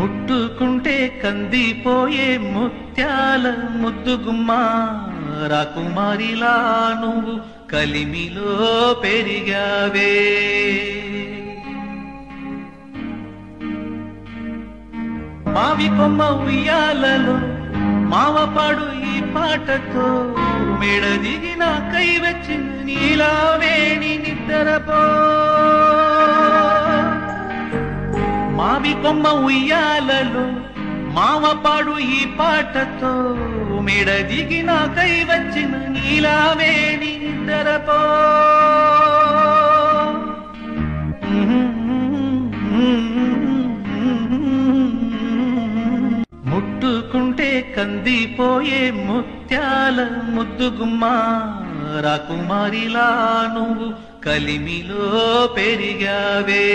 ముట్టుకుంటే కందిపోయే ముత్యాల ముద్దుగుమ్మా రాకుమారిలా నువ్వు కలిమిలో పెరిగావే. మావి కొమ్మ ఉయ్యాలలో మావపాడు ఈ పాటతో మెడ దిగిన కై వచ్చిన నీలావేణి నిద్రపో. మావి కొమ్మ ఉయ్యాలలో మావపాడు ఈ పాటతో మెడ దిగిన కై వచ్చిన నీలావేణి నిద్రపో. ముట్టుకుంటే కందిపోయే ముత్యాల ముద్దుగుమ్మా రాకుమారిలా నువ్వు కలిమిలో పెరిగావే.